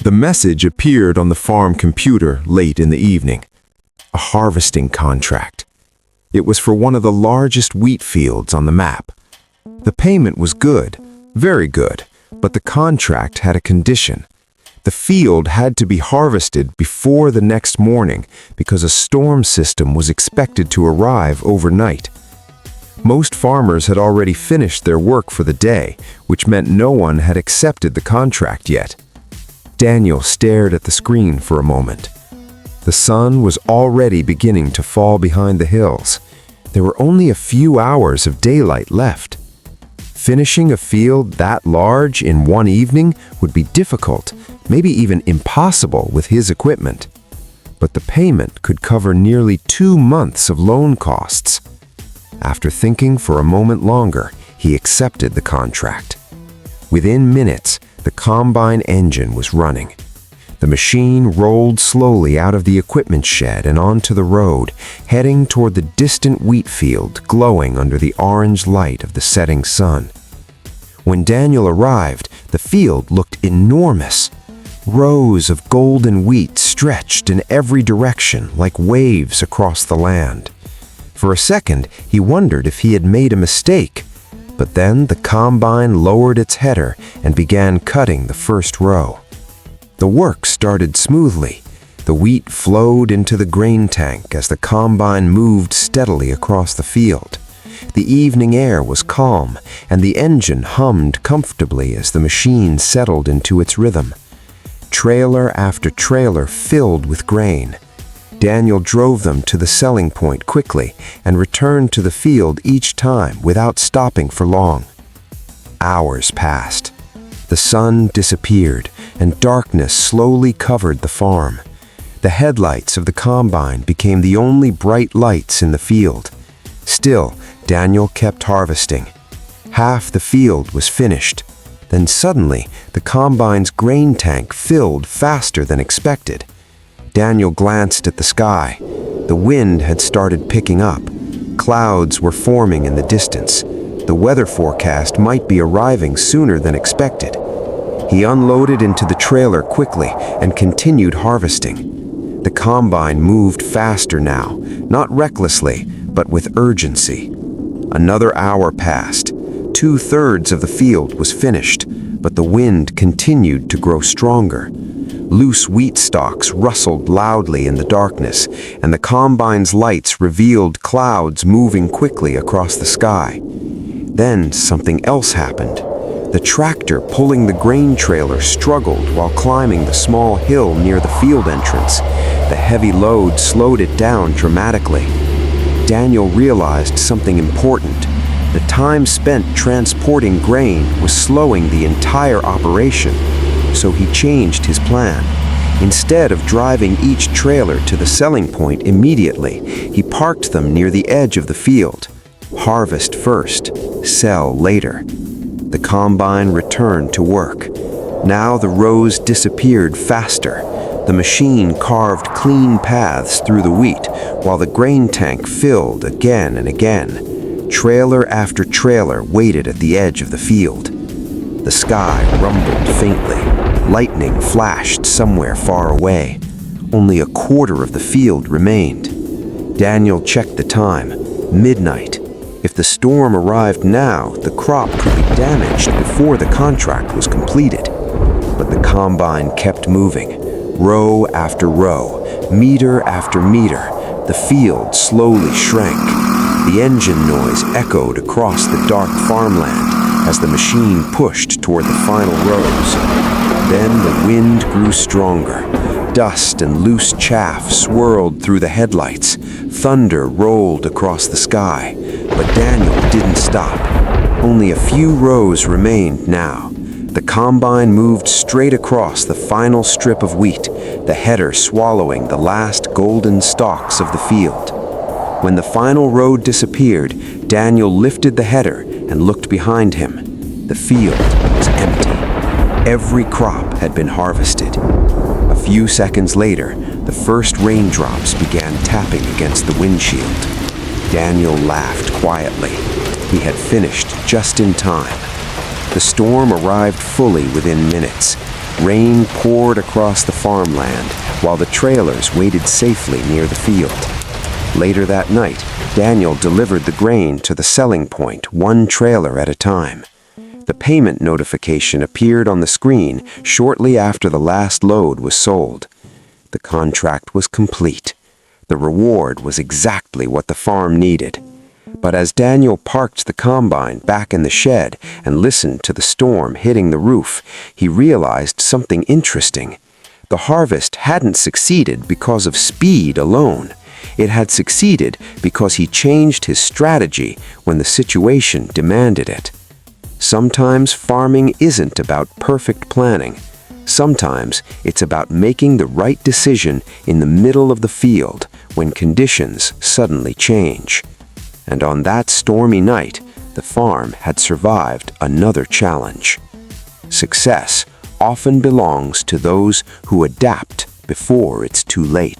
The message appeared on the farm computer late in the evening. A harvesting contract. It was for one of the largest wheat fields on the map. The payment was good, very good, but the contract had a condition. The field had to be harvested before the next morning because a storm system was expected to arrive overnight. Most farmers had already finished their work for the day, which meant no one had accepted the contract yet. Daniel stared at the screen for a moment. The sun was already beginning to fall behind the hills. There were only a few hours of daylight left. Finishing a field that large in one evening would be difficult, maybe even impossible with his equipment. But the payment could cover nearly 2 months of loan costs. After thinking for a moment longer, he accepted the contract. Within minutes, the combine engine was running. The machine rolled slowly out of the equipment shed and onto the road, heading toward the distant wheat field glowing under the orange light of the setting sun. When Daniel arrived, the field looked enormous. Rows of golden wheat stretched in every direction like waves across the land. For a second, he wondered if he had made a mistake, but then the combine lowered its header and began cutting the first row. The work started smoothly. The wheat flowed into the grain tank as the combine moved steadily across the field. The evening air was calm, and the engine hummed comfortably as the machine settled into its rhythm. Trailer after trailer filled with grain. Daniel drove them to the selling point quickly and returned to the field each time without stopping for long. Hours passed. The sun disappeared, and darkness slowly covered the farm. The headlights of the combine became the only bright lights in the field. Still, Daniel kept harvesting. Half the field was finished. Then suddenly, the combine's grain tank filled faster than expected. Daniel glanced at the sky. The wind had started picking up. Clouds were forming in the distance. The weather forecast might be arriving sooner than expected. He unloaded into the trailer quickly and continued harvesting. The combine moved faster now, not recklessly, but with urgency. Another hour passed. 2/3 of the field was finished, but the wind continued to grow stronger. Loose wheat stalks rustled loudly in the darkness, and the combine's lights revealed clouds moving quickly across the sky. Then something else happened. The tractor pulling the grain trailer struggled while climbing the small hill near the field entrance. The heavy load slowed it down dramatically. Daniel realized something important. The time spent transporting grain was slowing the entire operation, so he changed his plan. Instead of driving each trailer to the selling point immediately, he parked them near the edge of the field. Harvest first, sell later. The combine returned to work. Now the rows disappeared faster. The machine carved clean paths through the wheat, while the grain tank filled again and again. Trailer after trailer waited at the edge of the field. The sky rumbled faintly. Lightning flashed somewhere far away. Only a quarter of the field remained. Daniel checked the time. Midnight. If the storm arrived now, the crop could be damaged before the contract was completed. But the combine kept moving. Row after row, meter after meter, the field slowly shrank. The engine noise echoed across the dark farmland as the machine pushed toward the final rows. Then the wind grew stronger. Dust and loose chaff swirled through the headlights. Thunder rolled across the sky. But Daniel didn't stop. Only a few rows remained now. The combine moved straight across the final strip of wheat, the header swallowing the last golden stalks of the field. When the final row disappeared, Daniel lifted the header and looked behind him. The field was empty. Every crop had been harvested. A few seconds later, the first raindrops began tapping against the windshield. Daniel laughed quietly. He had finished just in time. The storm arrived fully within minutes. Rain poured across the farmland while the trailers waited safely near the field. Later that night, Daniel delivered the grain to the selling point, one trailer at a time. The payment notification appeared on the screen shortly after the last load was sold. The contract was complete. The reward was exactly what the farm needed. But as Daniel parked the combine back in the shed and listened to the storm hitting the roof, he realized something interesting. The harvest hadn't succeeded because of speed alone. It had succeeded because he changed his strategy when the situation demanded it. Sometimes farming isn't about perfect planning. Sometimes it's about making the right decision in the middle of the field when conditions suddenly change. And on that stormy night, the farm had survived another challenge. Success often belongs to those who adapt before it's too late.